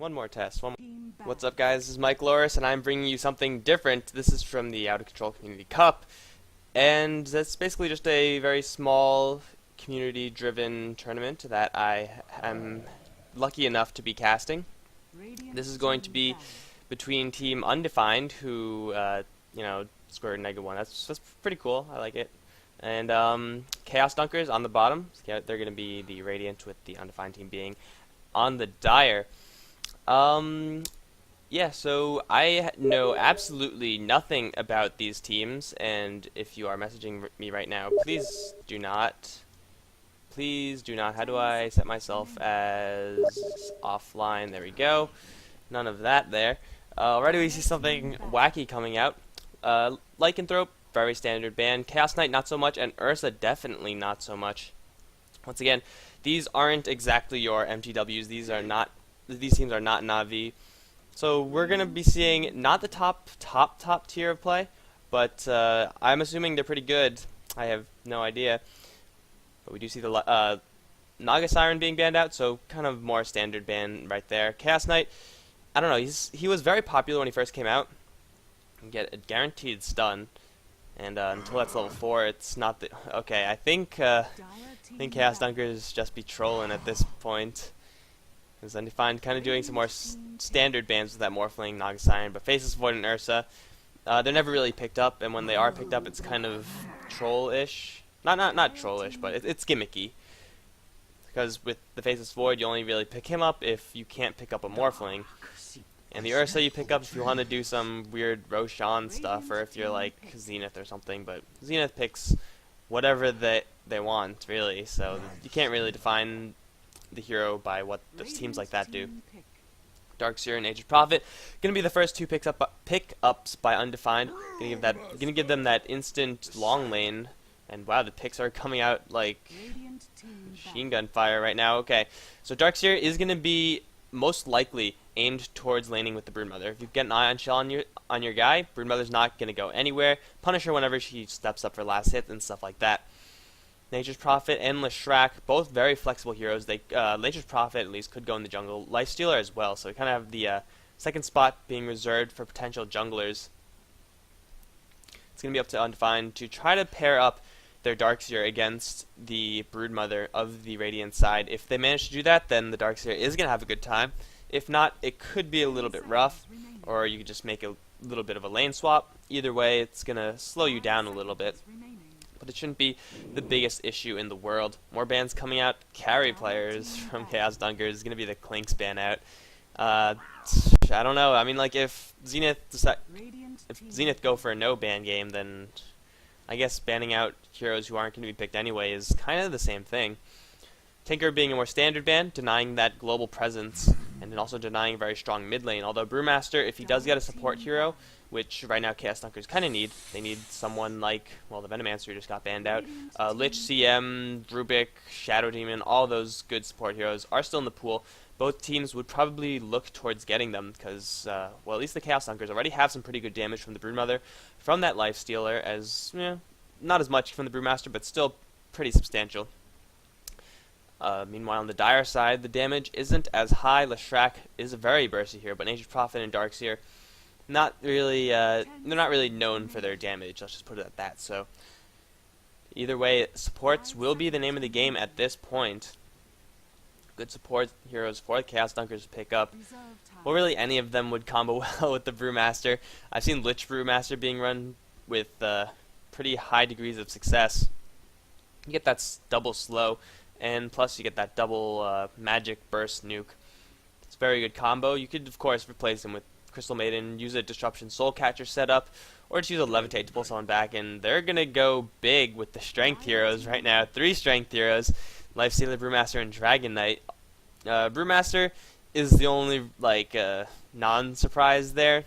One more test. What's up, guys? This is Mike Loris, and I'm bringing you something different. This is from the Out of Control Community Cup, and that's basically just a very small, community-driven tournament that I am lucky enough to be casting. This is going to be between Team Undefined, who, scored -1. That's pretty cool. I like it. And Chaos Dunkers on the bottom. They're going to be the Radiant, with the Undefined team being on the Dire. Yeah, so I know absolutely nothing about these teams, and if you are messaging me right now, please do not. Please do not. How do I set myself as offline? There we go. None of that there. Already we see something wacky coming out. Lycanthrope, very standard ban. Chaos Knight, not so much, and Ursa, definitely not so much. Once again, these aren't exactly your MTWs. These teams are not Navi. So we're going to be seeing not the top tier of play, but I'm assuming they're pretty good. I have no idea. But we do see the Naga Siren being banned out, so kind of more standard ban right there. Chaos Knight, I don't know, he was very popular when he first came out. You get a guaranteed stun, and until that's level 4, it's not the... Okay, I think Chaos Dunkers just be trolling at this point. Because Undefined kind of doing some more standard bans with that Morphling, Naga Siren, but Faceless Void and Ursa, they're never really picked up, and when they are picked up, it's kind of troll-ish. Not troll-ish, but it's gimmicky. Because with the Faceless Void, you only really pick him up if you can't pick up a Morphling. And the Ursa you pick up if you want to do some weird Roshan stuff, or if you're like Zenith or something, but Zenith picks whatever they want, really, so you can't really define the hero by what the teams like that do. Darkseer and Aged Prophet gonna be the first two pickups by Undefined. Gonna give them that instant long lane, and wow, the picks are coming out like machine gun fire right now. Okay, so Darkseer is gonna be most likely aimed towards laning with the Broodmother. If you get an Ion Shell on your guy, Broodmother's not gonna go anywhere. Punish her whenever she steps up for last hit and stuff like that. Nature's Prophet and Leshrac, both very flexible heroes. Nature's Prophet at least could go in the jungle. Lifestealer as well, so we kind of have the second spot being reserved for potential junglers. It's going to be up to Undefined to try to pair up their Darkseer against the Broodmother of the Radiant side. If they manage to do that, then the Darkseer is going to have a good time. If not, it could be a little bit rough, or you could just make a little bit of a lane swap. Either way, it's going to slow you down a little bit. But it shouldn't be the biggest issue in the world. More bans coming out. Carry players from Chaos Dunkers is going to be the Clinks ban out. I don't know. I mean, like, if Zenith go for a no ban game, then I guess banning out heroes who aren't going to be picked anyway is kind of the same thing. Tinker being a more standard ban, denying that global presence, and then also denying a very strong mid lane. Although Brewmaster, if he does get a support hero, which right now Chaos Dunkers kind of need. They need someone like, well, the Venomancer just got banned out. Lich, CM, Rubik, Shadow Demon, all those good support heroes are still in the pool. Both teams would probably look towards getting them because, well, at least the Chaos Dunkers already have some pretty good damage from the Broodmother, from that Lifestealer, as, not as much from the Brewmaster, but still pretty substantial. Meanwhile, on the Dire side, the damage isn't as high. Leshrac is a very bursty hero, but Nature's Prophet and Darkseer, not really, they're not really known for their damage, let's just put it at that. So either way, supports will be the name of the game at this point. Good support heroes for the Chaos Dunkers to pick up. Well, really any of them would combo well with the Brewmaster. I've seen Lich Brewmaster being run with pretty high degrees of success. You get that double slow, and plus you get that double magic burst nuke. It's a very good combo. You could, of course, replace him with Crystal Maiden, use a Disruption Soul Catcher setup, or just use a Levitate to pull someone back, and they're going to go big with the Strength heroes right now. 3 Strength heroes, Lifestealer, Brewmaster, and Dragon Knight. Brewmaster is the only, like, non-surprise there.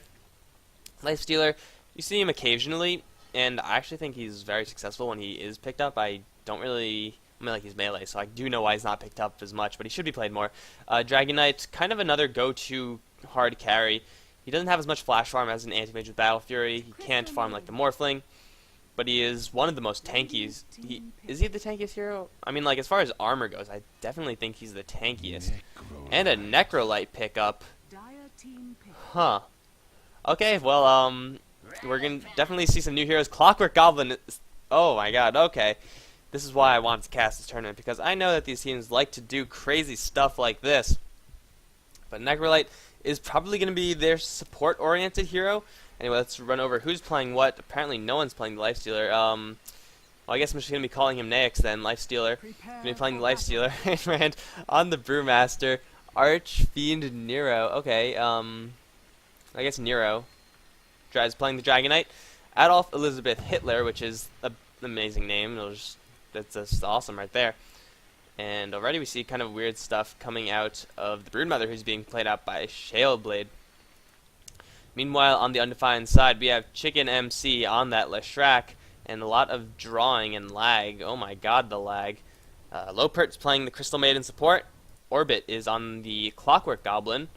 Lifestealer, you see him occasionally, and I actually think he's very successful when he is picked up. I mean, like, he's melee, so I do know why he's not picked up as much, but he should be played more. Dragon Knight, kind of another go-to hard carry. He doesn't have as much flash farm as an anti-mage with Battle Fury. He can't farm like the Morphling, but he is one of the most tankiest. Is he the tankiest hero? I mean, like, as far as armor goes, I definitely think he's the tankiest. And a Necrolite pickup. Huh. Okay, well, we're gonna definitely see some new heroes. Clockwork Goblin is, oh my god, okay. This is why I wanted to cast this tournament, because I know that these teams like to do crazy stuff like this. But Necrolite is probably going to be their support-oriented hero. Anyway, let's run over who's playing what. Apparently no one's playing the Lifestealer. Well, I guess I'm just going to be calling him Naix then, Lifestealer. Going to be playing the Lifestealer. And on the Brewmaster, Archfiend Nero. Okay, I guess Nero. Is playing the Dragonite. Adolf Elizabeth Hitler, which is an amazing name. That's just awesome right there. And already we see kind of weird stuff coming out of the Broodmother, who's being played out by Shaleblade. Meanwhile, on the Undefined side, we have Chicken MC on that Leshrac, and a lot of drawing and lag. Oh my god, the lag. Lopert's playing the Crystal Maiden support. Orbit is on the Clockwork Goblin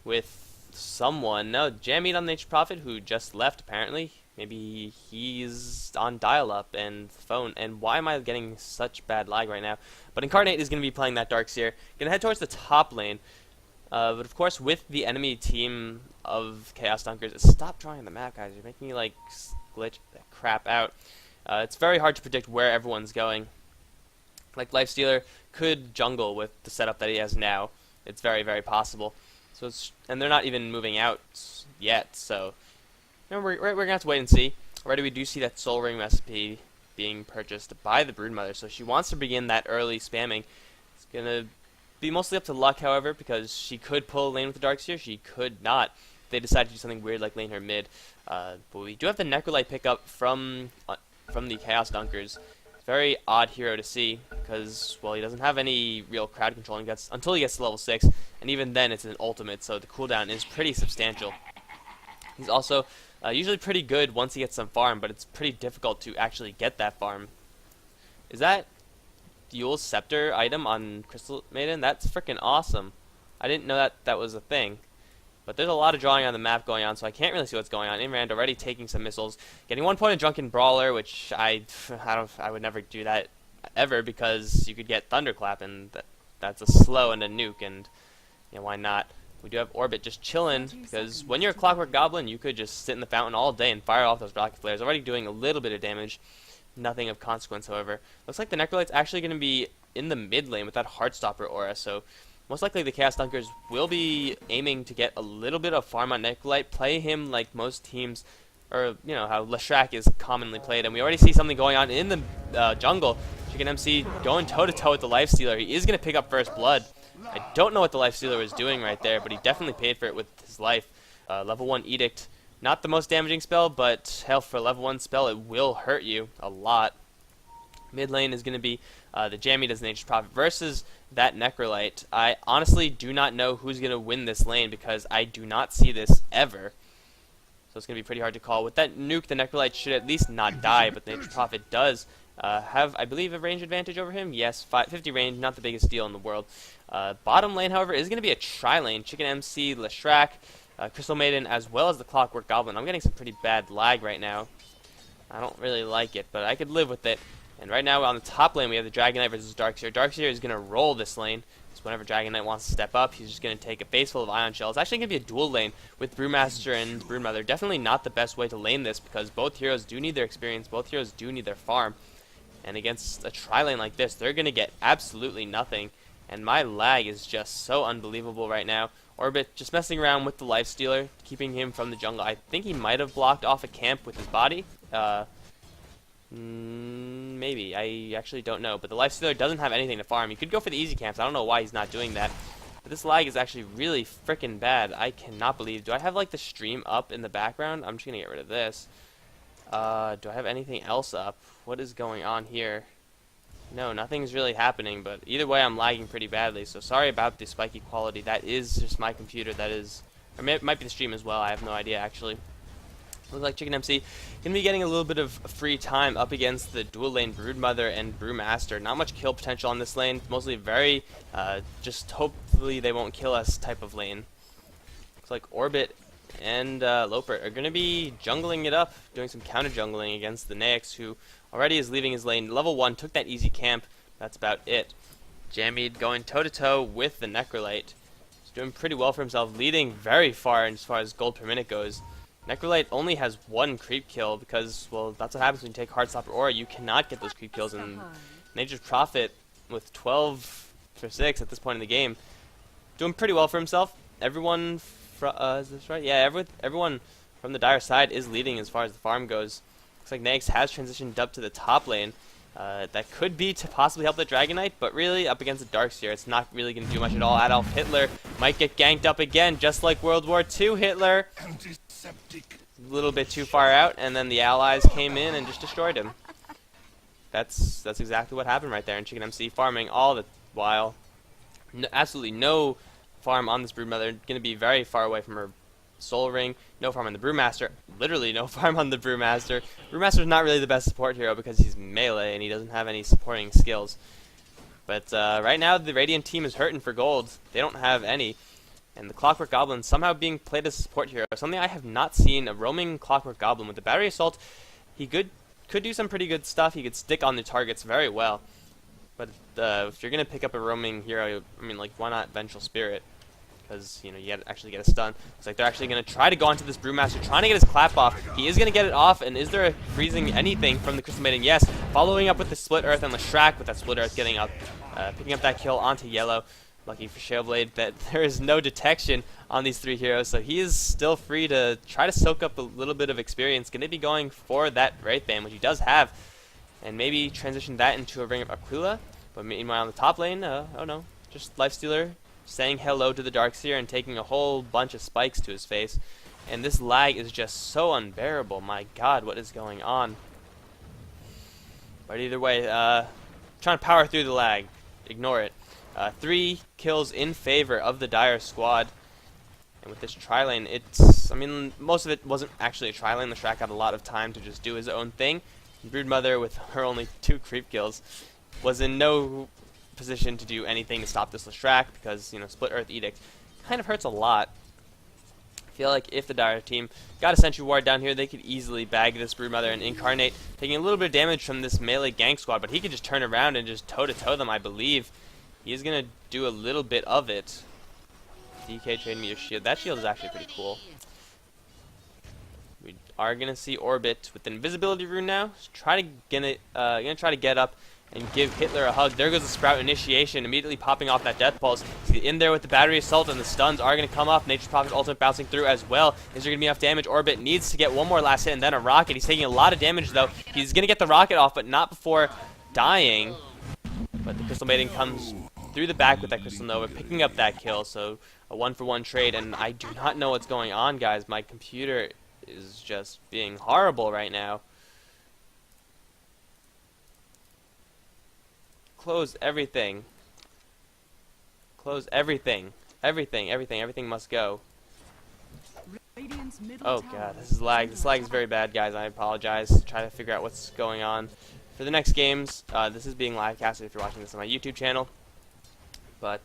with someone. No, Jammeed on the Nature Prophet, who just left apparently. Maybe he's on dial-up and phone. And why am I getting such bad lag right now? But Incarnate is going to be playing that Darkseer. Going to head towards the top lane. But of course, with the enemy team of Chaos Dunkers, stop drawing the map, guys. You're making me like glitch that crap out. It's very hard to predict where everyone's going. Like Lifestealer could jungle with the setup that he has now. It's very, very possible. So and they're not even moving out yet. So we're gonna have to wait and see. Already, we do see that Soul Ring recipe being purchased by the Broodmother. So she wants to begin that early spamming. It's gonna be mostly up to luck, however, because she could pull a lane with the Darkseer, she could not. They decided to do something weird like lane her mid. But we do have the Necrolite pickup from the Chaos Dunkers. Very odd hero to see, because, well, he doesn't have any real crowd control until he gets to level 6, and even then it's an ultimate, so the cooldown is pretty substantial. He's also usually pretty good once he gets some farm, but it's pretty difficult to actually get that farm. Is that Yule's Scepter item on Crystal Maiden? That's freaking awesome. I didn't know that was a thing. But there's a lot of drawing on the map going on, so I can't really see what's going on. Imrand already taking some missiles, getting 1 point of Drunken Brawler, which I would never do that ever, because you could get Thunderclap, and that's a slow and a nuke, and why not? We do have Orbit just chilling, because when you're a Clockwork Goblin, you could just sit in the fountain all day and fire off those rocket flares. Already doing a little bit of damage, nothing of consequence, however. Looks like the Necrolite's actually going to be in the mid lane with that Heartstopper aura, so most likely the Chaos Dunkers will be aiming to get a little bit of farm on Necrolite, play him like most teams, or how Leshrac is commonly played, and we already see something going on in the jungle. Chicken MC going toe-to-toe with the Lifestealer. He is going to pick up first blood. I don't know what the Lifestealer was doing right there, but he definitely paid for it with his life. Level 1 Edict, not the most damaging spell, but hell, for a level 1 spell, it will hurt you a lot. Mid lane is going to be the Jammeed as Nature's Prophet versus that Necrolite. I honestly do not know who's going to win this lane, because I do not see this ever. So it's going to be pretty hard to call. With that nuke, the Necrolite should at least not die, but the Nature's Prophet does have, I believe, a range advantage over him. Yes, 50 range, not the biggest deal in the world. Bottom lane, however, is going to be a tri-lane. Chicken MC, Leshrac, Crystal Maiden, as well as the Clockwork Goblin. I'm getting some pretty bad lag right now. I don't really like it, but I could live with it. And right now on the top lane we have the Dragonite versus Darkseer. Darkseer is going to roll this lane. So whenever Dragonite wants to step up, he's just going to take a base full of Ion Shells. It's actually going to be a dual lane with Brewmaster and Broodmother. Definitely not the best way to lane this, because both heroes do need their experience. Both heroes do need their farm. And against a tri-lane like this, they're going to get absolutely nothing. And my lag is just so unbelievable right now. Orbit just messing around with the Lifestealer, keeping him from the jungle. I think he might have blocked off a camp with his body. Maybe. I actually don't know. But the Lifestealer doesn't have anything to farm. He could go for the easy camps. I don't know why he's not doing that. But this lag is actually really freaking bad. I cannot believe. Do I have like the stream up in the background? I'm just going to get rid of this. Do I have anything else up? What is going on here? No, nothing's really happening. But either way, I'm lagging pretty badly. So sorry about the spiky quality. That is just my computer. That is... Or it might be the stream as well. I have no idea, actually. Looks like Chicken MC going to be getting a little bit of free time up against the dual lane Broodmother and Brewmaster. Not much kill potential on this lane. It's mostly very, just hopefully they won't kill us type of lane. Looks like Orbit and Lopert are going to be jungling it up, doing some counter jungling against the Naix, who already is leaving his lane. Level 1, took that easy camp. That's about it. Jammeed going toe-to-toe with the Necrolite. He's doing pretty well for himself, leading very far as far as gold per minute goes. Necrolite only has one creep kill because, well, that's what happens when you take Heartstopper Aura. You cannot get those creep kills, and Nature's Prophet with 12 for 6 at this point in the game, doing pretty well for himself. Everyone, is this right? Yeah, everyone from the Dire side is leading as far as the farm goes. Looks like Naix has transitioned up to the top lane. That could be to possibly help the Dragonite, but really, up against the Darkseer, it's not really going to do much at all. Adolf Hitler might get ganked up again, just like World War II Hitler. A little bit too far out, and then the allies came in and just destroyed him. That's exactly what happened right there. And Chicken MC farming all the while. No, absolutely no farm on this Broodmother. Going to be very far away from her Soul Ring. No farm on the Brewmaster. Literally no farm on the Brewmaster. Brewmaster's not really the best support hero because he's melee and he doesn't have any supporting skills. But right now the Radiant team is hurting for gold. They don't have any. And the Clockwork Goblin somehow being played as a support hero. Something I have not seen. A roaming Clockwork Goblin with the Battery Assault. He could do some pretty good stuff. He could stick on the targets very well. But if you're going to pick up a roaming hero, I mean, like, why not Vengeful Spirit? Because, you know, you actually get a stun. It's like they're actually going to try to go onto this Brewmaster, trying to get his clap off. He is going to get it off, and is there a freezing anything from the Crystal Maiden? Yes. Following up with the Split Earth and Leshrac with that Split Earth getting up, picking up that kill onto Yellow. Lucky for Shaleblade that there is no detection on these three heroes, so he is still free to try to soak up a little bit of experience. Going to be going for that Wraith Band, which he does have, and maybe transition that into a Ring of Aquila. But meanwhile on the top lane, oh no, just Lifestealer saying hello to the Darkseer and taking a whole bunch of spikes to his face. And this lag is just so unbearable. My god, what is going on? But either way, trying to power through the lag. Ignore it. 3 kills in favor of the Dire squad. And with this tri-lane, I mean, most of it wasn't actually a tri-lane. Leshrac had a lot of time to just do his own thing. Broodmother, with her only 2 creep kills, was in no position to do anything to stop this Leshrac because, you know, Split Earth Edict kind of hurts a lot. I feel like if the Dire team got a Sentry Ward down here, they could easily bag this Broodmother and Incarnate, taking a little bit of damage from this melee gank squad, but he could just turn around and just toe-to-toe them, I believe. He is going to do a little bit of it. DK trade me your shield. That shield is actually pretty cool. We are going to see Orbit with the invisibility rune now. Gonna try to get up and give Hitler a hug. There goes the Sprout initiation, immediately popping off that Death Pulse. He's in there with the Battery Assault, and the stuns are going to come off. Nature's Prophet ultimate bouncing through as well. Is there going to be enough damage? Orbit needs to get one more last hit and then a rocket. He's taking a lot of damage, though. He's going to get the rocket off, but not before dying. But the Crystal Maiden comes through the back with that Crystal Nova, picking up that kill. So a 1-for-1 trade, and I do not know what's going on, guys. My computer is just being horrible right now. Close everything. Close everything. Everything must go. Oh god, this is lag. This lag is very bad, guys. I apologize. Try to figure out what's going on. For the next games, this is being live casted if you're watching this on my YouTube channel. But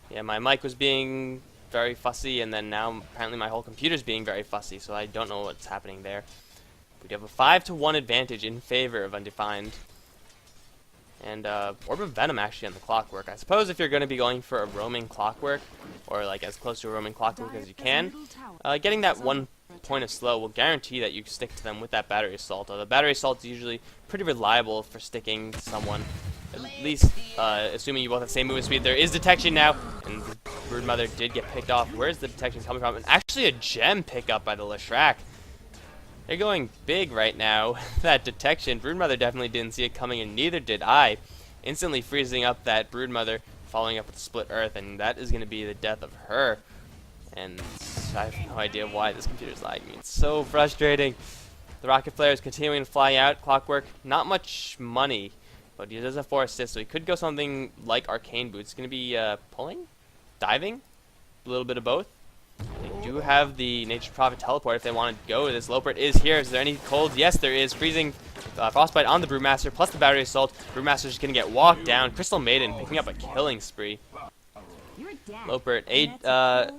yeah, my mic was being very fussy, and then now apparently my whole computer's being very fussy, so I don't know what's happening there. We have a 5-to-1 advantage in favor of Undefined. And Orb of Venom actually on the Clockwork. I suppose if you're going to be going for a roaming Clockwork, or like as close to a roaming Clockwork as you can, getting that 1 point of slow will guarantee that you stick to them with that Battery Assault. The Battery Assault is usually pretty reliable for sticking to someone, at least assuming you both have the same movement speed. There is detection now, and the Broodmother did get picked off. Where's the detection coming from? And actually a gem pickup by the Leshrac. They're going big right now. That detection, Broodmother definitely didn't see it coming, and neither did I. Instantly freezing up that Broodmother, following up with Split Earth, and that is going to be the death of her. And I have no idea why this computer's lagging me. It's so frustrating. The Rocket Flare is continuing to fly out. Clockwork, not much money, but he does have 4 assists, so he could go something like Arcane Boots. It's going to be pulling? Diving? A little bit of both. They do have the Nature's Prophet teleport if they want to go. This Lopert is here. Is there any colds? Yes, there is. Freezing Frostbite on the Brewmaster, plus the Battery Assault. Brewmaster's just going to get walked down. Crystal Maiden picking up a killing spree. Lopert,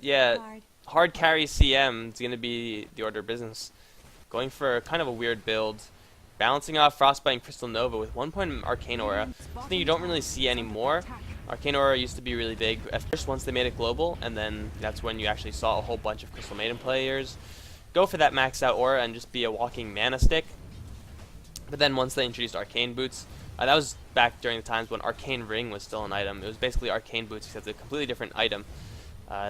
yeah, hard carry CM is going to be the order of business. Going for kind of a weird build. Balancing off Frostbite and Crystal Nova with 1 point Arcane Aura. Something you don't really see anymore. Arcane Aura used to be really big at first once they made it global, and then that's when you actually saw a whole bunch of Crystal Maiden players go for that maxed out Aura and just be a walking mana stick. But then once they introduced Arcane Boots, that was back during the times when Arcane Ring was still an item. It was basically Arcane Boots except a completely different item.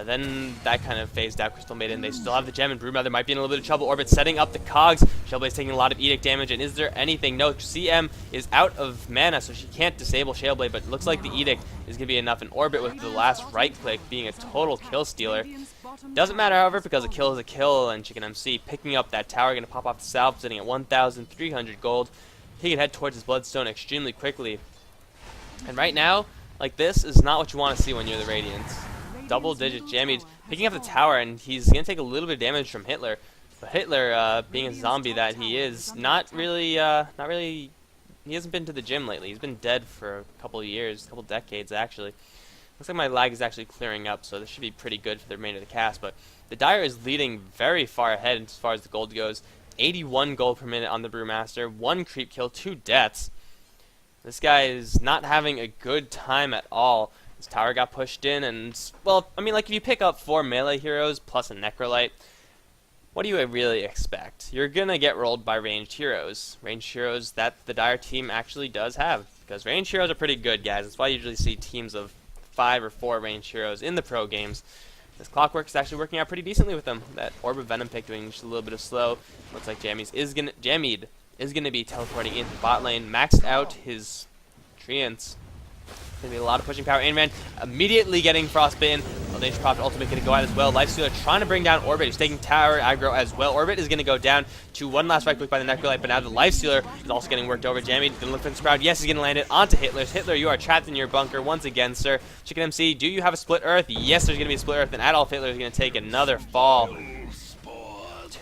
Then that kind of phased out Crystal Maiden. They still have the gem, and Brewmother might be in a little bit of trouble. Orbit setting up the cogs. Shellblade's taking a lot of Edict damage, and is there anything? No, CM is out of mana, so she can't disable Shellblade, but it looks like the Edict is going to be enough. And Orbit with the last right click being a total kill stealer. Doesn't matter, however, because a kill is a kill, and Chicken MC picking up that tower, going to pop off the salve, sitting at 1,300 gold. He can head towards his Bloodstone extremely quickly. And right now, like, this is not what you want to see when you're the Radiants. Double-digit Jammies picking up the tower, and he's going to take a little bit of damage from Hitler. But Hitler, being a zombie that he is, not really, he hasn't been to the gym lately. He's been dead for a couple of years, a couple decades, actually. Looks like my lag is actually clearing up, so this should be pretty good for the remainder of the cast. But the Dire is leading very far ahead as far as the gold goes. 81 gold per minute on the Brewmaster, 1 creep kill, 2 deaths. This guy is not having a good time at all. His tower got pushed in, and, well, I mean, like, if you pick up 4 melee heroes plus a Necrolite, what do you really expect? You're gonna get rolled by ranged heroes. Ranged heroes that the Dire team actually does have, because ranged heroes are pretty good, guys. That's why you usually see teams of 5 or 4 ranged heroes in the pro games. This Clockwork is actually working out pretty decently with them. That Orb of Venom pick doing just a little bit of slow. Looks like Jamid is gonna be teleporting into bot lane, maxed out his treants. Gonna be a lot of pushing power. Ainran immediately getting frostbitten. Nature's Prophet ultimate gonna go out as well. Lifestealer trying to bring down Orbit. He's taking tower aggro as well. Orbit is gonna go down to one last right click by the Necrolite, but now the Lifestealer is also getting worked over. Jamid gonna look for the Sprout. Yes, he's gonna land it onto Hitler's. Hitler, you are trapped in your bunker once again, sir. Chicken MC, do you have a split earth? Yes, there's gonna be a split earth, and Adolf Hitler is gonna take another fall.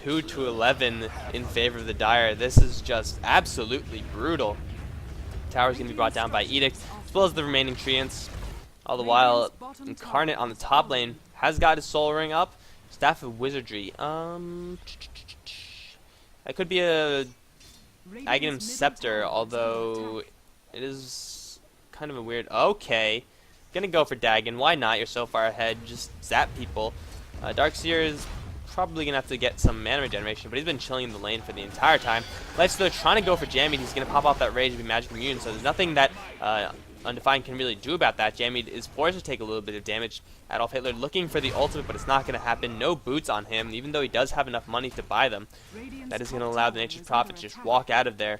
2-11 in favor of the Dire. This is just absolutely brutal. Tower's gonna be brought down by Edict, as well as the remaining treants. All the while, Incarnate on the top lane has got his soul ring up. Staff of Wizardry. That could be a Aghanim Scepter, although it is kind of a weird. Okay, gonna go for Dagon. Why not? You're so far ahead. Just zap people. Darkseer is probably gonna have to get some mana regeneration, but he's been chilling in the lane for the entire time. Lifestealer trying to go for Jamid. He's gonna pop off that rage and be magic immune, so there's nothing that Undefined can really do about that. Jamid is forced to take a little bit of damage. Adolf Hitler looking for the ultimate, but it's not going to happen. No boots on him, even though he does have enough money to buy them. That is going to allow the Nature's Prophet to just walk out of there.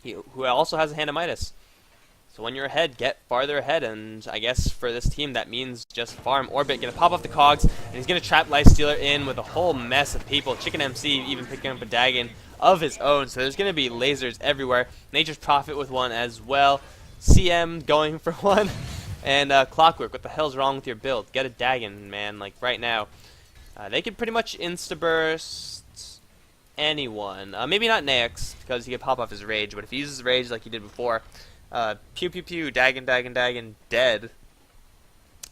Who also has a Hand of Midas. So when you're ahead, get farther ahead, and I guess for this team that means just farm. Orbit going to pop off the cogs, and he's going to trap Lifestealer in with a whole mess of people. Chicken MC even picking up a Dagon of his own, so there's going to be lasers everywhere. Nature's Prophet with one as well. CM going for one, and Clockwork, what the hell's wrong with your build? Get a Dagon, man, like right now. They could pretty much insta-burst anyone. Maybe not Naex, because he could pop off his rage, but if he uses rage like he did before, pew pew pew, Dagon, Dagon, Dagon, dead.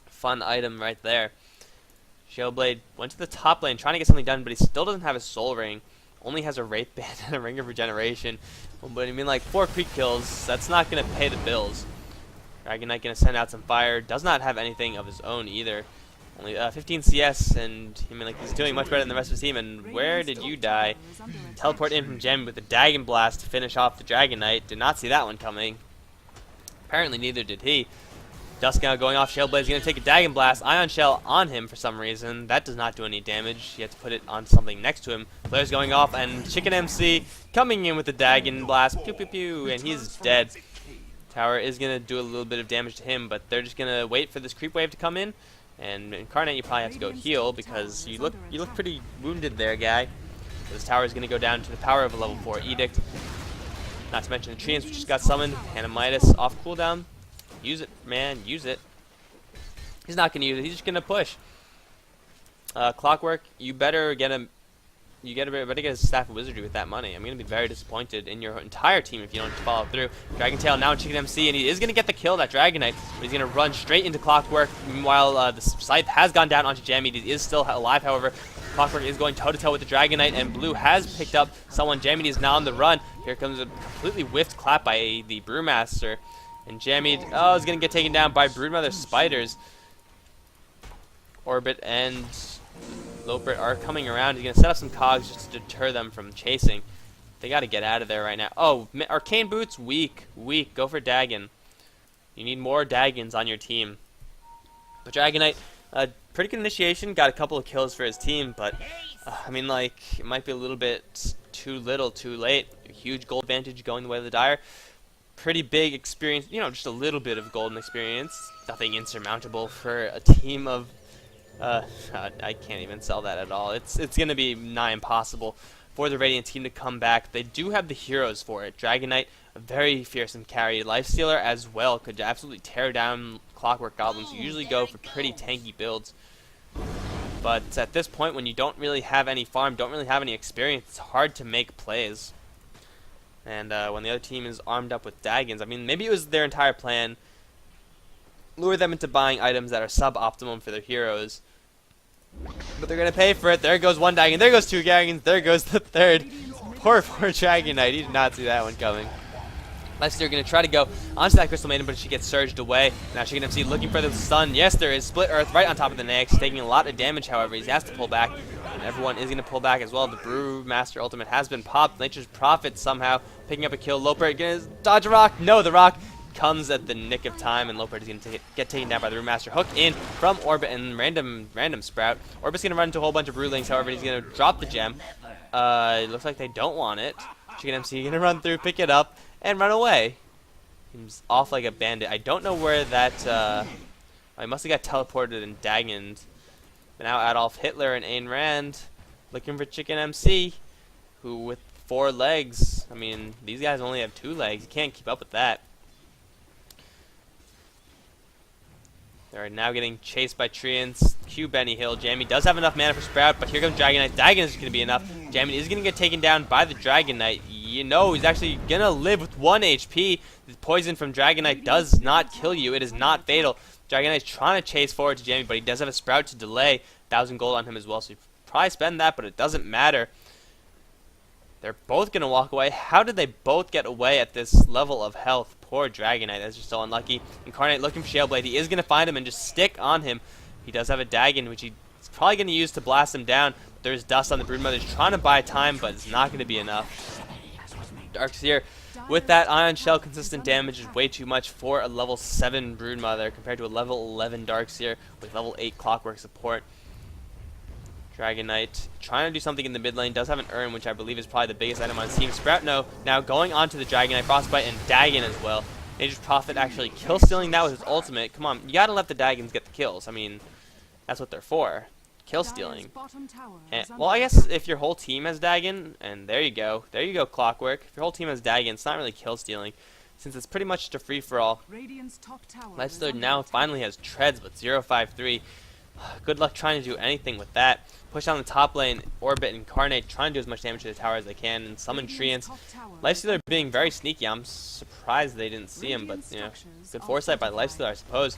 Fun item right there. Shellblade went to the top lane trying to get something done, but he still doesn't have his soul ring. Only has a Wraith Band and a Ring of Regeneration. But I mean, like, 4 creep kills, that's not going to pay the bills. Dragon Knight going to send out some fire. Does not have anything of his own either. Only 15 CS, and I mean, like, he's doing much better than the rest of his team. And where did you die? Teleport in from Jamid with the Dagon Blast to finish off the Dragon Knight. Did not see that one coming. Apparently neither did he. Dusk now going off. Shellblade's going to take a Dagon Blast. Ion Shell on him for some reason. That does not do any damage. You have to put it on something next to him. Flare's going off, and Chicken MC coming in with the Dagon Blast. Pew pew pew, and he's dead. Tower is going to do a little bit of damage to him, but they're just going to wait for this creep wave to come in. And Incarnate, you probably have to go heal because you look pretty wounded there, guy. This tower is going to go down to the power of a level 4 Edict. Not to mention the treants, which just got summoned. Hand of Midas off cooldown. Use it, man. Use it. He's not going to use it. He's just going to push. Clockwork, you better get a Staff of Wizardry with that money. I'm going to be very disappointed in your entire team if you don't follow through. Dragon Tail now in Chicken MC, and he is going to get the kill, that Dragon Knight, but he's going to run straight into Clockwork. Meanwhile, the Scythe has gone down onto Jamid. He is still alive, however. Clockwork is going toe-to-toe with the Dragon Knight, and Blue has picked up someone. Jamid is now on the run. Here comes a completely whiffed clap by the Brewmaster. And Jammy, oh, is going to get taken down by Broodmother Spiders. Orbit and Loper are coming around. He's going to set up some cogs just to deter them from chasing. They got to get out of there right now. Oh, Arcane Boots, weak. Weak. Go for Dagon. You need more Dagons on your team. But Dragonite, pretty good initiation. Got a couple of kills for his team, but I mean, like, it might be a little bit too little, too late. A huge gold advantage going the way of the Dire. Pretty big experience, you know, just a little bit of golden experience. Nothing insurmountable for a team of... I can't even sell that at all. It's going to be nigh impossible for the Radiant team to come back. They do have the heroes for it. Dragonite, a very fearsome carry. Lifestealer as well could absolutely tear down Clockwork Goblins, who usually go for pretty tanky builds. But at this point, when you don't really have any farm, don't really have any experience, it's hard to make plays. And when the other team is armed up with Dagons, I mean, maybe it was their entire plan. Lure them into buying items that are sub-optimum for their heroes. But they're going to pay for it. There goes one Dagon. There goes two Dagons. There goes the third. Poor Dragonite. He did not see that one coming. Lifestealer going to try to go onto that Crystal Maiden, but she gets surged away. Now she's going to see looking for the stun. Yes, there is Split Earth right on top of the Nyx, taking a lot of damage, however. He has to pull back, and everyone is going to pull back as well. The Brewmaster ultimate has been popped. Nature's Prophet somehow picking up a kill. Lopert going to dodge a rock. No, the rock comes at the nick of time, and Lopert is going to get taken down by the Brewmaster. Hook in from Orbit and random Sprout. Orbit's going to run into a whole bunch of Brewlings, however, he's going to drop the gem. It looks like they don't want it. Chicken MC going to run through, pick it up, and run away. He's off like a bandit. I don't know where that, he must have got teleported and dagoned. But now Adolf Hitler and Ayn Rand looking for Chicken MC, who with 4 legs, I mean, these guys only have 2 legs. You can't keep up with that. They're now getting chased by Treants. Q Benny Hill. Jammy does have enough mana for Sprout, but here comes Dragonite. Dagon is going to be enough. Jammy is going to get taken down by the Dragonite. You know, he's actually going to live with 1 HP. The poison from Dragonite does not kill you. It is not fatal. Dragonite's trying to chase forward to Jammy, but he does have a Sprout to delay. 1,000 gold on him as well, so you probably spend that, but it doesn't matter. They're both going to walk away. How did they both get away at this level of health? Poor Dragonite. That's just so unlucky. Incarnate looking for Shaleblade. He is going to find him and just stick on him. He does have a Dagon, which he's probably going to use to blast him down. There's dust on the Broodmother. He's trying to buy time, but it's not going to be enough. Darkseer, with that Ion Shell, consistent damage is way too much for a level 7 Broodmother compared to a level 11 Darkseer with level 8 Clockwork support. Dragonite trying to do something in the mid lane, does have an Urn, which I believe is probably the biggest item on his team. Sprout, no. Now going on to the Dragonite, Frostbite, and Dagon as well. Nature's Prophet actually kill-stealing that with his ultimate. Come on, you gotta let the Dagons get the kills. I mean, that's what they're for. Kill-stealing. Well, I guess if your whole team has Dagon, and there you go. There you go, Clockwork. If your whole team has Dagon, it's not really kill-stealing, since it's pretty much just a free-for-all. Lifestealer now finally has Treads, but 053. Good luck trying to do anything with that. Push down the top lane, Orbit, Incarnate, trying to do as much damage to the tower as they can, and summon Treants. Lifestealer being very sneaky. I'm surprised they didn't see him, but, you know, good foresight by Lifestealer, I suppose.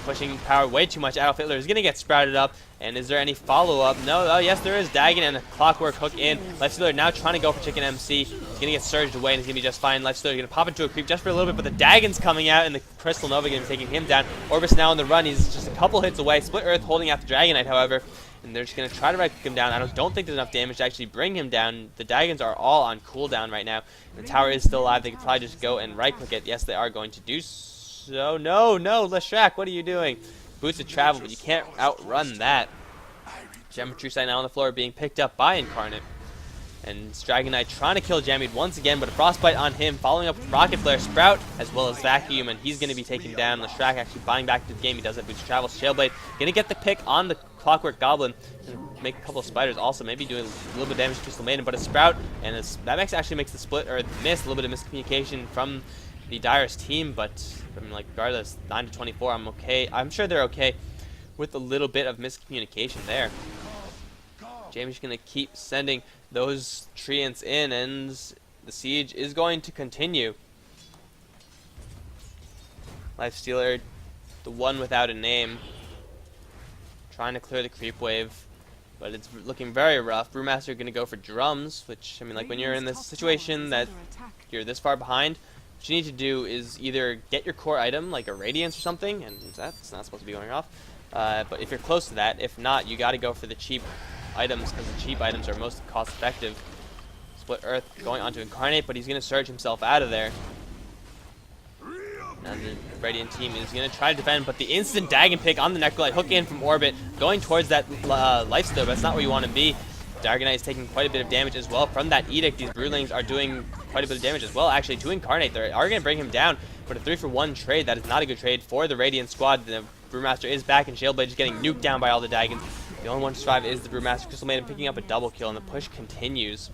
Pushing power way too much. Adolf Hitler is going to get sprouted up, and is there any follow-up? No, oh yes, there is. Dagon and a Clockwork hook in. Lifestealer now trying to go for Chicken MC. He's going to get surged away, and he's going to be just fine. Lifestealer going to pop into a creep just for a little bit, but the Dagon's coming out, and the Crystal Nova going to be taking him down. Orbis now on the run. He's just a couple hits away. Split Earth holding out the Dragonite, however, and they're just going to try to right him down. I don't think there's enough damage to actually bring him down. The Dagons are all on cooldown right now. The tower is still alive. They could probably just go and right-click it. Yes, they are going to do so. No, Leshrac, what are you doing? Boots of travel, but you can't outrun that. Geometry Sight now on the floor being picked up by Incarnate. And Dragonite trying to kill Jamid once again, but a Frostbite on him, following up with Rocket Flare, Sprout, as well as Vacuum, and he's going to be taken down. Leshrac actually buying back to the game. He does have Boots of Travel. Shaleblade going to get the pick on the Clockwork Goblin and make a couple of spiders, also maybe doing a little bit of damage to Crystal Maiden, but a Sprout, and that actually makes the split, or miss, a little bit of miscommunication from the Dire's team, but I mean, like, regardless, 9 to 24, I'm okay. I'm sure they're okay with a little bit of miscommunication there. Jamie's going to keep sending those Treants in, and the siege is going to continue. Lifestealer, the one without a name, trying to clear the creep wave, but it's looking very rough. Brewmaster going to go for drums, which, I mean, like, when you're in this situation that you're this far behind, What you need to do is either get your core item, like a Radiance or something, and that's not supposed to be going off. But if you're close to that, if not, you got to go for the cheap items, because the cheap items are most cost effective. Split Earth going on to Incarnate, but he's going to surge himself out of there. And the Radiant team is going to try to defend, but the instant Dagon pick on the Necrolite, hook in from orbit, going towards that lifesteal, but that's not where you want to be. Dagonite is taking quite a bit of damage as well from that Edict. These Broodlings are doing quite a bit of damage as well, actually, to Incarnate. They are going to bring him down, but a 3-for-1 trade, that is not a good trade for the Radiant squad. The Brewmaster is back, and Shaleblade is getting nuked down by all the Dagons. The only one to survive is the Brewmaster. Crystal Maiden picking up a double kill, and the push continues.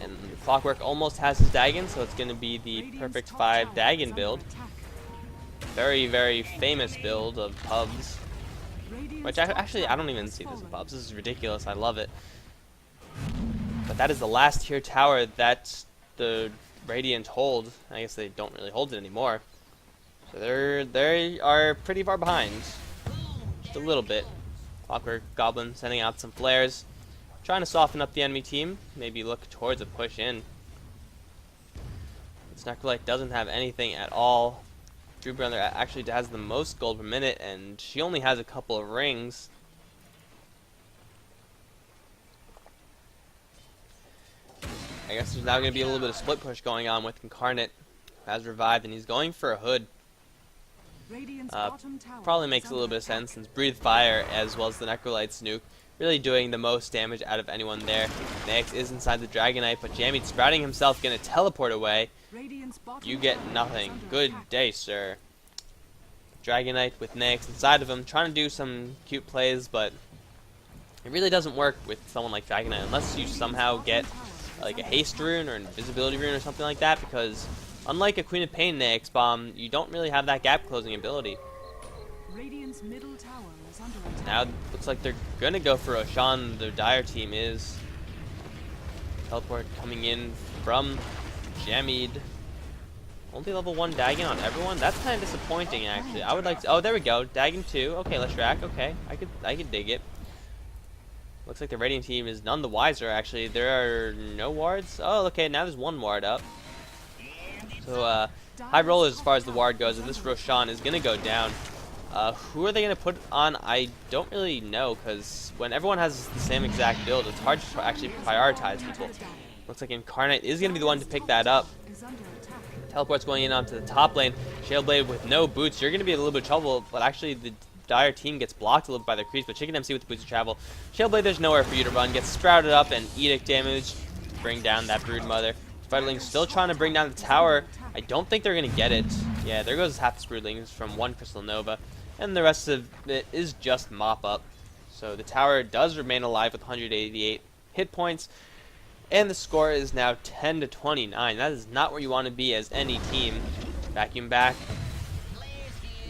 And Clockwork almost has his Dagon, so it's going to be the perfect 5 Dagon build. Very, very famous build of pubs. Which actually, I don't even see this in pubs. This is ridiculous. I love it. But that is the last tier tower that the Radiant hold. I guess they don't really hold it anymore. So they are pretty far behind. Just a little bit. Clockwork Goblin sending out some flares. Trying to soften up the enemy team. Maybe look towards a push in. This Necrolite doesn't have anything at all. Drew Brother actually has the most gold per minute, and she only has a couple of rings. I guess there's now going to be a little bit of split push going on with Incarnate. Has revived, and he's going for a hood. Probably makes a little bit of sense, since Breathe Fire as well as the Necrolite's nuke really doing the most damage out of anyone there. Nyx is inside the Dragonite, but Jamie sprouting himself going to teleport away. You get nothing. Good day, sir. Dragonite with Nyx inside of him, trying to do some cute plays, but it really doesn't work with someone like Dragonite unless you somehow get like a haste rune or an invisibility rune or something like that, because unlike a Queen of Pain Nyx bomb, you don't really have that gap closing ability. Now looks like they're gonna go for Oshan. The Dire team is. Teleport coming in from Jamid. Only level 1 Dagon on everyone? That's kind of disappointing, actually. I would like to... Oh, there we go. Dagon 2. Okay, let's track. Okay, I could dig it. Looks like the Radiant team is none the wiser, actually. There are no wards. Oh, okay, now there's 1 ward up. So, high rollers as far as the ward goes, and this Roshan is going to go down. Who are they going to put on? I don't really know, because when everyone has the same exact build, it's hard to actually prioritize people. Looks like Incarnate is going to be the one to pick that up. Teleport's going in onto the top lane. Shaleblade with no boots. You're going to be in a little bit of trouble, but actually the Dire team gets blocked a little bit by their creeps, but Chicken MC with the boots of travel. Shaleblade, there's nowhere for you to run. Gets sprouted up and Edict damage. Bring down that Broodmother. Spiderling's still trying to bring down the tower. I don't think they're going to get it. Yeah, there goes half the Broodlings from 1 Crystal Nova. And the rest of it is just mop up. So the tower does remain alive with 188 hit points. And the score is now 10-29. That is not where you want to be as any team. Vacuum back.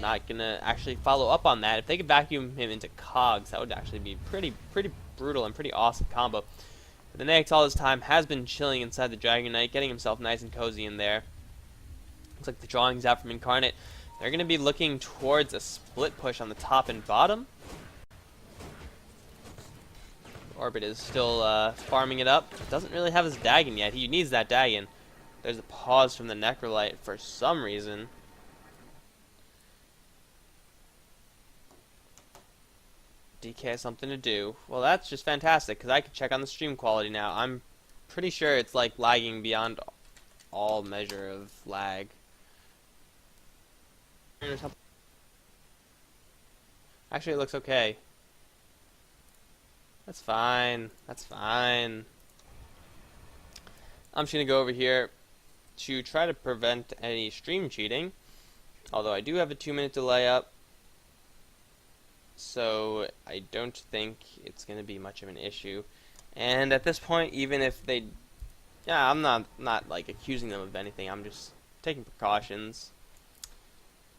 Not going to actually follow up on that. If they could vacuum him into cogs, that would actually be pretty brutal and pretty awesome combo. But the Nyx all this time has been chilling inside the Dragonite, getting himself nice and cozy in there. Looks like the drawing's out from Incarnate. They're going to be looking towards a split push on the top and bottom. Orbit is still farming it up. Doesn't really have his Dagon yet. He needs that Dagon. There's a pause from the Necrolite for some reason. DK has something to do. Well, that's just fantastic, because I can check on the stream quality now. I'm pretty sure it's like lagging beyond all measure of lag. Actually, it looks okay. That's fine. That's fine. I'm just going to go over here to try to prevent any stream cheating. Although I do have a 2-minute delay up. So I don't think it's going to be much of an issue. And at this point, even if they... Yeah, I'm not like accusing them of anything. I'm just taking precautions.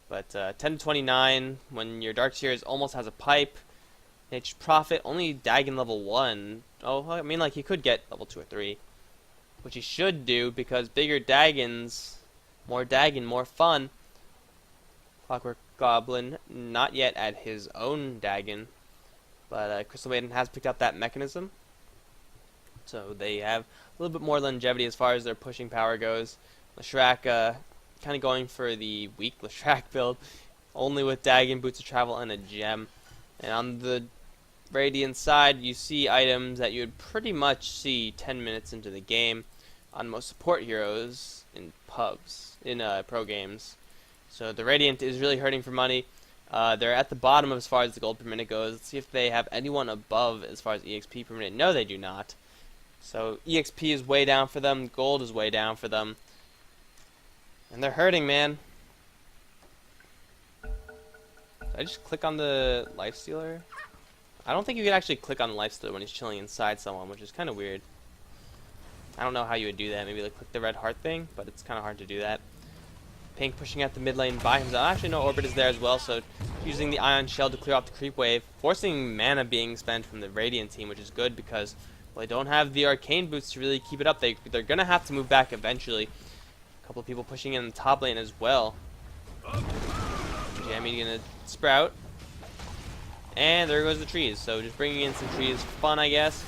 But 10-29, when your Dark Seers almost has a pipe, Nature's Prophet, only Dagon level 1. Oh, I mean, like, he could get level 2 or 3. Which he should do, because bigger Dagons, more Dagon, more fun. Clockwork Goblin, not yet at his own Dagon. But Crystal Maiden has picked up that mechanism. So they have a little bit more longevity as far as their pushing power goes. Leshrac kind of going for the weak Leshrac build, only with Dagon, Boots of Travel, and a gem. And on the Radiant side, you see items that you would pretty much see 10 minutes into the game on most support heroes in pubs, in pro games. So the Radiant is really hurting for money. They're at the bottom as far as the gold per minute goes. Let's see if they have anyone above as far as EXP per minute. No, they do not. So EXP is way down for them. Gold is way down for them. And they're hurting, man. Did I just click on the Lifestealer? I don't think you can actually click on the Lifestealer when he's chilling inside someone, which is kind of weird. I don't know how you would do that. Maybe like click the red heart thing, but it's kind of hard to do that. Pink pushing out the mid lane by himself. Actually, no, Orbit is there as well, so using the Ion Shell to clear off the creep wave, forcing mana being spent from the Radiant team, which is good because, well, they don't have the Arcane Boots to really keep it up. They're going to have to move back eventually. A couple of people pushing in the top lane as well. Jamie going to sprout. And there goes the trees. So just bringing in some trees for fun, I guess.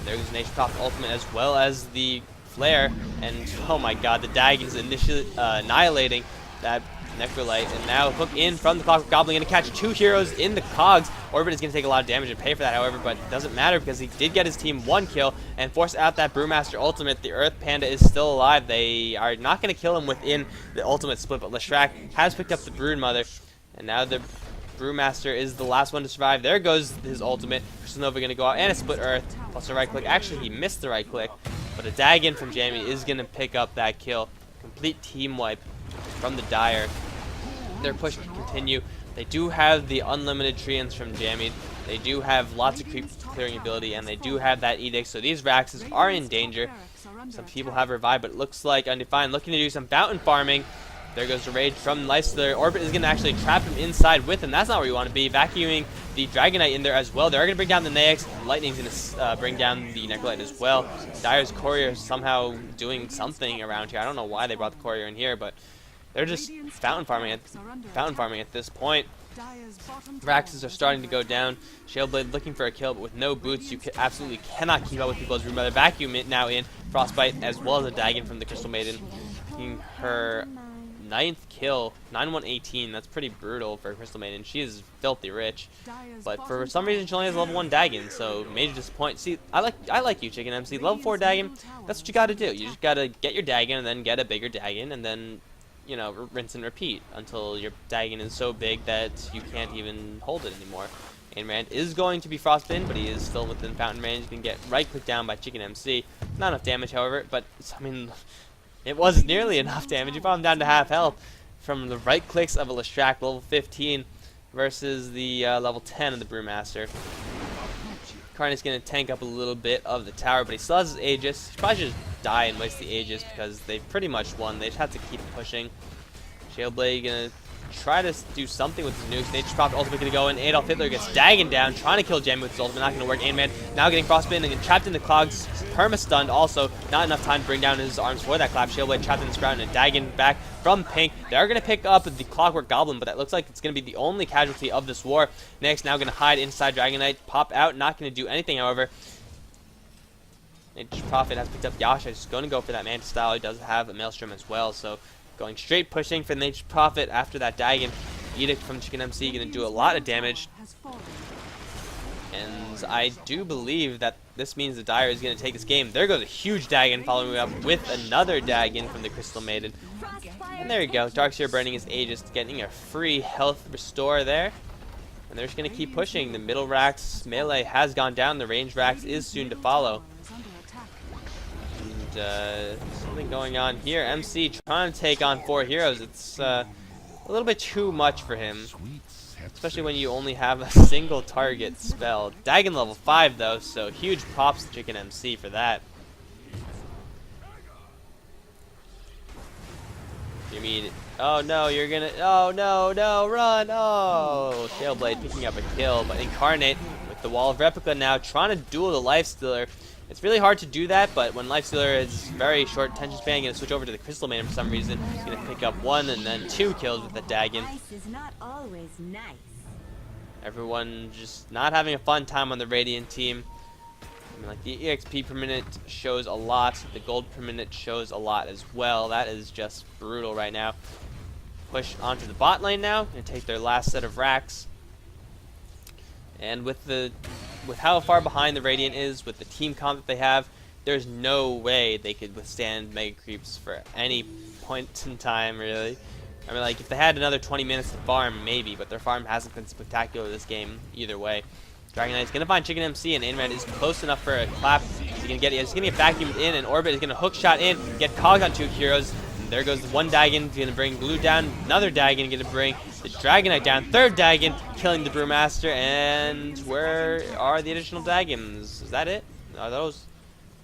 There goes Nature Top ultimate as well as the flare. And oh my god, the Dagon is initially annihilating that Necrolite. And now hook in from the Clockwork Goblin, going to catch 2 heroes in the cogs. Orbit is going to take a lot of damage and pay for that, however, but it doesn't matter because he did get his team 1 kill and force out that Brewmaster ultimate. The Earth Panda is still alive. They are not going to kill him within the ultimate split, but Leshrac has picked up the Broodmother. And now the Brewmaster is the last one to survive. There goes his ultimate. Crystal Nova going to go out and a split Earth plus a right click. Actually, he missed the right click, but a Dagon from Jamie is going to pick up that kill. Complete team wipe from the Dire. Their push can continue. They do have the unlimited treants from Jamie. They do have lots of creep clearing ability, and they do have that Edict. So these Raxes are in danger. Some people have revived, but it looks like Undefined looking to do some fountain farming. There goes the rage from Lifestealer. Orbit is going to actually trap him inside with him. That's not where you want to be. Vacuuming the Dragonite in there as well. They're going to bring down the Naix. Lightning's going to bring down the Necrolite as well. Dire's Courier is somehow doing something around here. I don't know why they brought the Courier in here, but they're just fountain farming at this point. Raxes are starting to go down. Shaleblade looking for a kill, but with no boots, you absolutely cannot keep up with people's Broodmother. Vacuum it now in. Frostbite as well as a Dagon from the Crystal Maiden. Taking her 9th kill, 9-1-18. That's pretty brutal for Crystal Maiden. She is filthy rich, but for some reason she only has level 1 Dagon, so major disappointment. See, I like you, Chicken MC. Level 4 Dagon, that's what you got to do. You just got to get your Dagon and then get a bigger Dagon, and then, you know, rinse and repeat until your Dagon is so big that you can't even hold it anymore. Aimrand is going to be frostbitten, but he is still within fountain range. He can get right clicked down by Chicken MC. Not enough damage, however, but I mean, it was nearly enough damage. You brought him down to half health from the right clicks of a Leshrac level 15 versus the level 10 of the Brewmaster. Karna's going to tank up a little bit of the tower, but he still has his Aegis. He should probably just die and waste the Aegis because they've pretty much won. They just have to keep pushing. Shaleblade going to try to do something with his nukes. Nature's Prophet ultimate going to go in. Adolf Hitler gets Dagon down, trying to kill Jamie with his ultimate. Not going to work. Aimman now getting frostbitten and trapped in the clogs. Perma-stunned also. Not enough time to bring down his arms for that clap. Shaleblade trapped in the sprout and a Dagon back from Pink. They are going to pick up the Clockwork Goblin, but that looks like it's going to be the only casualty of this war. Next, now going to hide inside Dragonite. Pop out. Not going to do anything, however. Nature's Prophet has picked up Yasha. He's going to go for that Manta style. He does have a Maelstrom as well, so going straight pushing for Nature's Prophet after that Dagon. Edict from Chicken MC going to do a lot of damage. And I do believe that this means the Dire is going to take this game. There goes a huge Dagon following up with another Dagon from the Crystal Maiden. And there you go. Darkseer burning his Aegis, getting a free health restore there. And they're just going to keep pushing. The middle Rax melee has gone down. The range Rax is soon to follow. Something going on here. MC trying to take on 4 heroes. It's a little bit too much for him, especially when you only have a single target spell. Dagon level 5 though, so huge props to Chicken MC for that. You mean, oh no, you're gonna, oh no, run, oh! Shaleblade picking up a kill, but Incarnate with the Wall of Replica now trying to duel the Lifestealer. It's really hard to do that, but when Lifestealer is very short attention span, going to switch over to the Crystal Maiden for some reason. He's going to pick up 1 and then 2 kills with the Dagon. Everyone just not having a fun time on the Radiant team. I mean, like, the EXP per minute shows a lot. The gold per minute shows a lot as well. That is just brutal right now. Push onto the bot lane now and take their last set of racks. And with how far behind the Radiant is, with the team comp that they have, there's no way they could withstand Mega Creeps for any point in time, really. I mean, like, if they had another 20 minutes to farm, maybe, but their farm hasn't been spectacular this game either way. Dragon Knight is going to find Chicken MC, and Ainred is close enough for a clap. He's going to get vacuumed in, and Orbit is going to hook shot in, get cogged on 2 heroes. And there goes the one Dagon. He's going to bring Blue down, another Dagon going to bring the Dragon Knight down, 3rd Dagon, killing the Brewmaster. And where are the additional Dagons? Is that it? Are those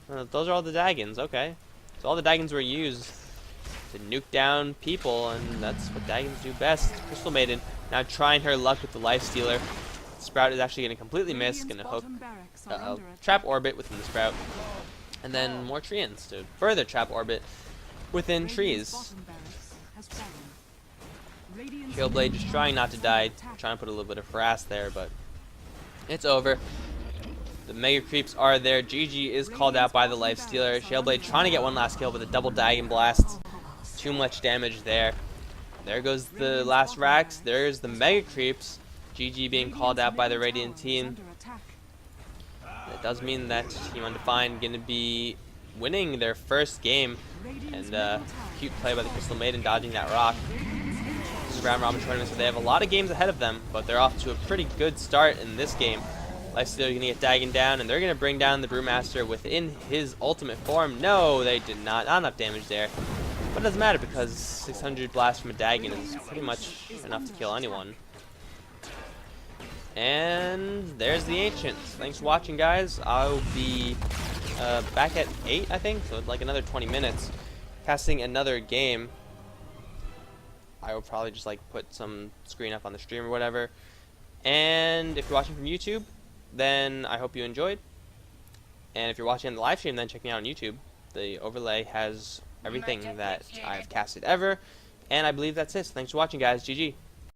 are all the Dagons, okay. So all the Dagons were used to nuke down people, and that's what Dagons do best. Crystal Maiden now trying her luck with the Lifestealer. Sprout is actually going to completely miss, going to hook trap Orbit within the Sprout, and then more Treants to further trap Orbit within trees. Shieldblade just trying not to die, trying to put a little bit of harass there, but it's over. The Mega Creeps are there. GG is called out by the Lifestealer. Shieldblade trying to get one last kill with a double Dagon Blast. Too much damage there. There goes the last racks. There's the Mega Creeps. GG being called out by the Radiant team. That does mean that Team Undefined going to be winning their first game. And cute play by the Crystal Maiden dodging that rock. This is round robin tournament, so they have a lot of games ahead of them, but they're off to a pretty good start in this game. Lifestealer going to get Dagon down, and they're going to bring down the Brewmaster within his ultimate form. No, they did not. Not enough damage there. But it doesn't matter because 600 blast from a Dagon is pretty much enough to kill anyone. And there's the Ancients. Thanks for watching, guys. I'll be back at 8, I think, so like another 20 minutes, casting another game. I will probably just like put some screen up on the stream or whatever. And if you're watching from YouTube, then I hope you enjoyed. And if you're watching on the live stream, then check me out on YouTube. The overlay has everything that I've casted ever. And I believe that's it. So thanks for watching, guys. GG.